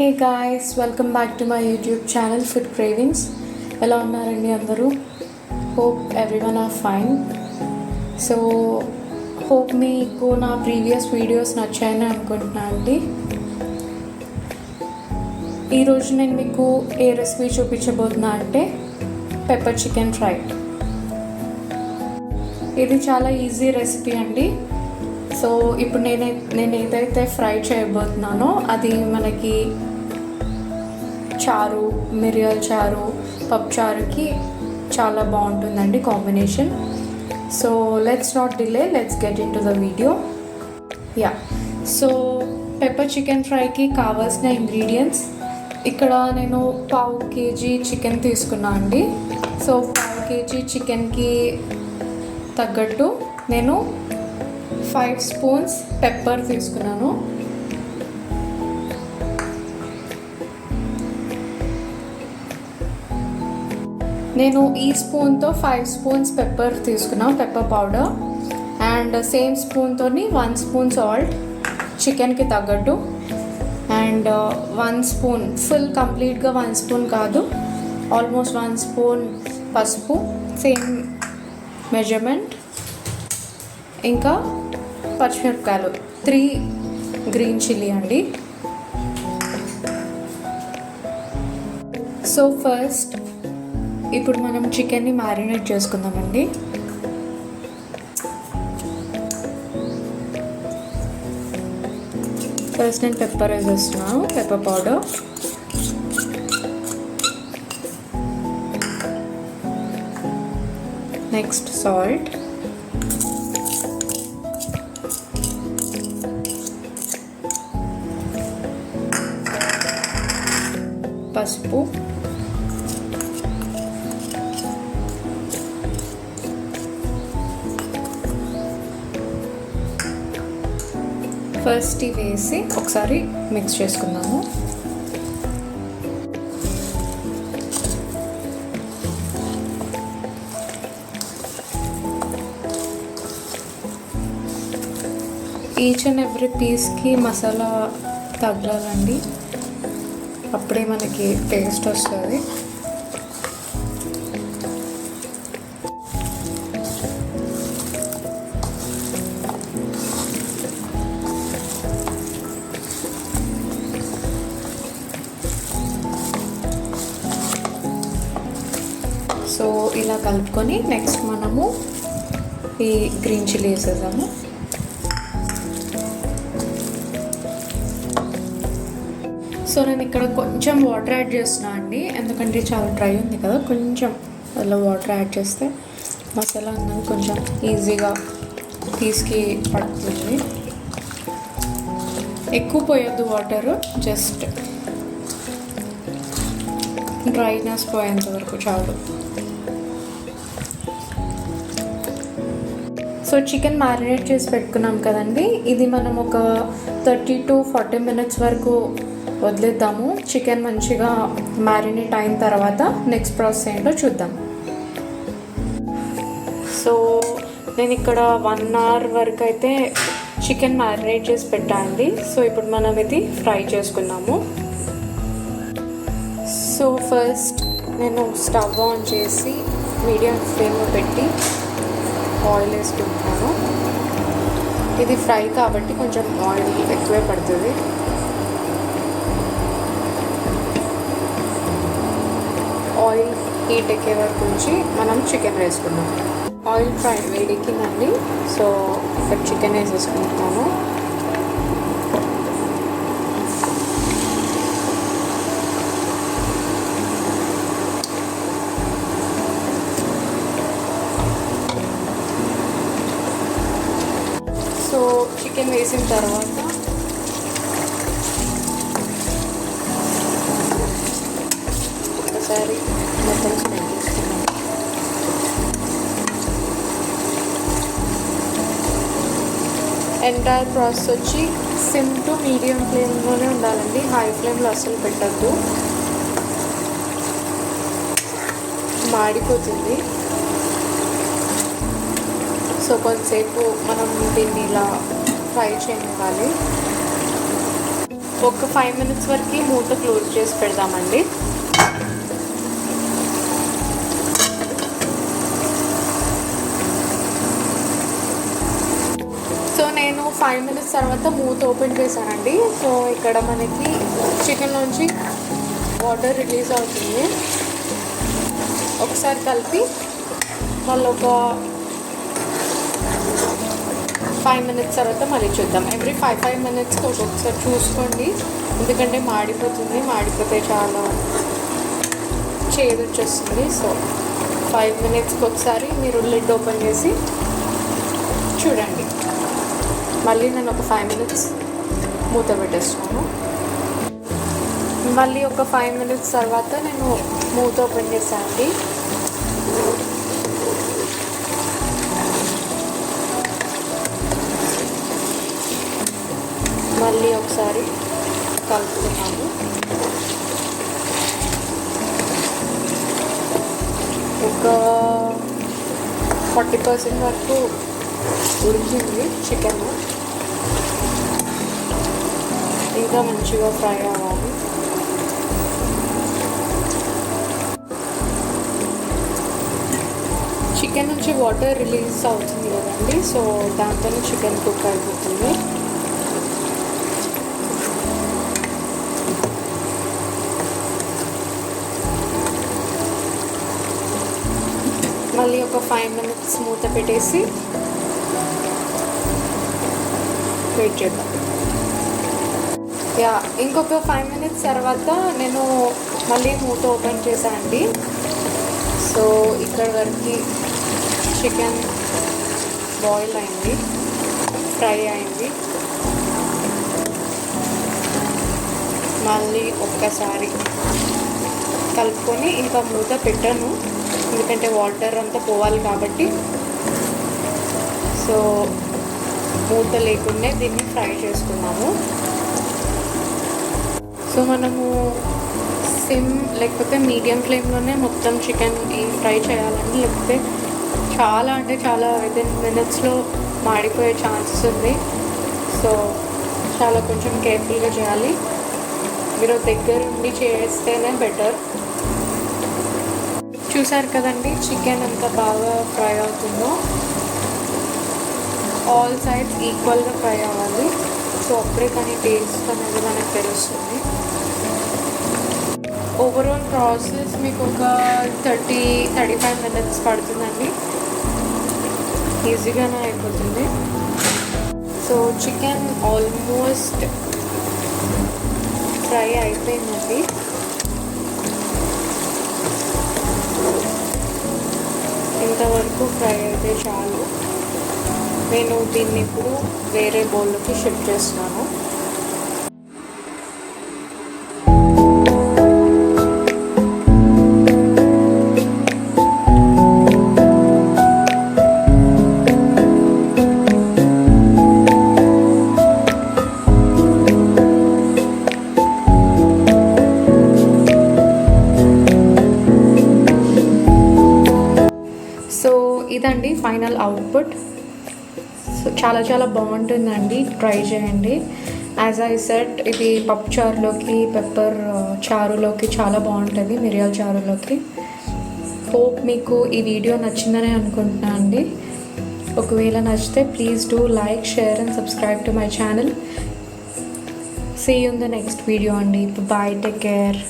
Hey guys, welcome back to my YouTube channel Food Cravings. ఎలా ఉన్నారండి అందరూ? Hope everyone are fine. So hope మీకు నా previous videos నచ్చాయని అనుకుంటున్నాను అండి. ఈరోజు నేను మీకు ఏ రెసిపీ చూపించబోతున్నా అంటే పెప్పర్ చికెన్ ఫ్రై. ఇది చాలా ఈజీ రెసిపీ అండి. సో ఇప్పుడు నేను ఏదైతే ఫ్రై చేయబోతున్నానో అది మనకి చారు, మిరియాల చారు, పప్పు చారుకి చాలా బాగుంటుందండి combination. So let's not delay, let's get in to the video. So pepper chicken ఫ్రైకి కావాల్సిన ఇంగ్రీడియంట్స్ ఇక్కడ నేను 1/2 kg చికెన్ తీసుకున్నా అండి. సో 1/2 kg చికెన్కి తగ్గట్టు నేను 5 స్పూన్స్ పెప్పర్ తీసుకున్నాను. నేను ఈ స్పూన్తో 5 స్పూన్స్ పెప్పర్ తీసుకున్నాను, పెప్పర్ పౌడర్. అండ్ సేమ్ స్పూన్తో 1 స్పూన్ సాల్ట్ చికెన్కి తగ్గట్టు. అండ్ 1 స్పూన్ ఫుల్ కంప్లీట్గా 1 స్పూన్ కాదు, ఆల్మోస్ట్ 1 స్పూన్ పసుపు, సేమ్ మెజర్మెంట్. ఇంకా పచ్చిమిరపకాయలు 3 గ్రీన్ చిల్లీ అండి. సో ఫస్ట్ ఇప్పుడు మనం చికెన్ని మ్యారినేట్ చేసుకుందామండి. ఫస్ట్ నేను పెప్పర్ వేసేస్తున్నాను, పెప్పర్ పౌడర్. నెక్స్ట్ సాల్ట్, పసుపు, ఫస్ట్ వేసి ఒకసారి మిక్స్ చేసుకుందాము. ఈచ్ అండ్ ఎవ్రీ పీస్కి మసాలా తగలాలండి, అప్పుడే మనకి టేస్ట్ వస్తుంది. సో ఇలా కలుపుకొని నెక్స్ట్ మనము ఈ గ్రీన్ చిల్లీ వేసేద్దాము. సో నేను ఇక్కడ కొంచెం వాటర్ యాడ్ చేస్తున్నాను అండి, ఎందుకంటే చాలా డ్రై ఉంది కదా. కొంచెం అలా వాటర్ యాడ్ చేస్తే మసాలా అన్నది కొంచెం ఈజీగా పీస్కి పడుతుంది. ఎక్కువ పోయొద్దు వాటర్, జస్ట్ డ్రైనెస్ పోయేంత వరకు చాలు. సో చికెన్ మ్యారినేట్ చేసి పెట్టుకున్నాం కదండి, ఇది మనం ఒక 30 to 40 minutes వరకు వదిలేద్దాము. చికెన్ మంచిగా మ్యారినేట్ అయిన తర్వాత నెక్స్ట్ ప్రాసెస్ ఏంటో చూద్దాం. సో నేను ఇక్కడ 1 hour వరకు అయితే చికెన్ మ్యారినేట్ చేసి పెట్టండి. సో ఇప్పుడు మనం ఇది ఫ్రై చేసుకున్నాము. సో ఫస్ట్ నేను స్టవ్ ఆన్ చేసి మీడియం ఫ్లేమ్లో పెట్టి ఆయిల్ వేసుకుంటున్నాను. ఇది ఫ్రై కాబట్టి కొంచెం ఆయిల్ ఎక్కువే పడుతుంది. ఆయిల్ హీట్ ఎక్కే వరకు నుంచి మనం చికెన్ వేసుకున్నాం. ఆయిల్ ఫ్రై వేడెక్కిందండి, సో ఇక్కడ చికెన్ వేసేసుకుంటున్నాను. సో చికెన్ వేసిన తర్వాత ఒకసారి మొత్తం స్ప్రెడ్ చేసుకున్నాం. ఎంటైర్ ప్రాసెస్ వచ్చి సిమ్ టు మీడియం ఫ్లేమ్లోనే ఉండాలండి, హై ఫ్లేమ్లో అస్సలు పెట్టద్దు, మాడిపోతుంది. సో కొంతసేపు మనం దీన్ని ఇలా ఫ్రై చేయనివ్వాలి. ఒక 5 minutes వరకు మూత క్లోజ్ చేసి పెడదామండి. సో నేను 5 minutes తర్వాత మూత ఓపెన్ చేశానండి. సో ఇక్కడ మనకి చికెన్ నుంచి వాటర్ రిలీజ్ అవుతుంది. ఒకసారి కలిపి మళ్ళీ ఒక 5 minutes తర్వాత మళ్ళీ చూద్దాం. ఎవ్రీ 5 minutes ఒక్కొక్కసారి చూసుకోండి, ఎందుకంటే మాడిపోతే చాలా చేదు వచ్చేస్తుంది. సో 5 minutesకి ఒకసారి మీరు లిడ్ ఓపెన్ చేసి చూడండి. మళ్ళీ నేను ఒక 5 minutes మూత పెట్టేస్తున్నాను. మళ్ళీ ఒక 5 minutes తర్వాత నేను మూత ఓపెన్ చేశానండి. మళ్ళీ ఒకసారి కలుపుతున్నాను. ఒక 40% వరకు ఉడికింది చికెన్. ఇంకా మంచిగా ఫ్రై అవ్వాలి. చికెన్ నుంచి వాటర్ రిలీజ్ అవుతుంది కదండి, సో దాంతోనే చికెన్ కుక్ అయిపోతుంది. మళ్ళీ ఒక 5 minutes మూత పెట్టేసి వెయిట్ చేద్దాం. ఇంకొక 5 minutes తర్వాత నేను మళ్ళీ మూత ఓపెన్ చేశానండి. సో ఇక్కడ వరకు చికెన్ బాయిల్ అయింది, ఫ్రై అయింది. మళ్ళీ ఒక్కసారి కలుపుకొని ఇంకా మూత పెట్టాను, ఎందుకంటే వాటర్ అంతా పోవాలి కాబట్టి. సో మూత లేకుండా దీన్ని ఫ్రై చేసుకున్నాము. సో మనము సిమ్ లేకపోతే మీడియం ఫ్లేమ్లోనే మొత్తం చికెన్ ఫ్రై చేయాలండి, లేకపోతే చాలా అంటే చాలా వితిన్ మినిట్స్లో మాడిపోయే ఛాన్సెస్ ఉంది. సో చాలా కొంచెం కేర్ఫుల్గా చేయాలి. మీరు దగ్గర ఉండి చేస్తేనే బెటర్. చూసారు కదండి చికెన్ ఎంత బాగా ఫ్రై అవుతుందో. ఆల్ సైడ్స్ ఈక్వల్గా ఫ్రై అవ్వాలి. సో అప్పుడే కానీ టేస్ట్ అనేది మనకు తెలుస్తుంది. ఓవరాల్ ప్రాసెస్ మీకు ఒక 30-35 minutes పడుతుందండి, ఈజీగానే అయిపోతుంది. సో చికెన్ ఆల్మోస్ట్ ఫ్రై అయిపోయిందండి. ఇంతవరకు ఫ్రై అయితే చాలు. నేను దీన్ని ఇప్పుడు వేరే బౌల్లోకి షిఫ్ట్ చేస్తున్నాను. సో ఇదండి ఫైనల్ అవుట్పుట్. సో చాలా బాగుంటుందండి, ట్రై చేయండి. యాజ్ ఐ సెట్ ఇది పప్పు చారులోకి, పెప్పర్ చారులోకి చాలా బాగుంటుంది, మిరియాల చారులోకి. హోప్ మీకు ఈ వీడియో నచ్చిందని అనుకుంటున్నాను అండి. ఒకవేళ నచ్చితే please do like, share and subscribe to my channel. See you in the next video అండి. Bye, take care.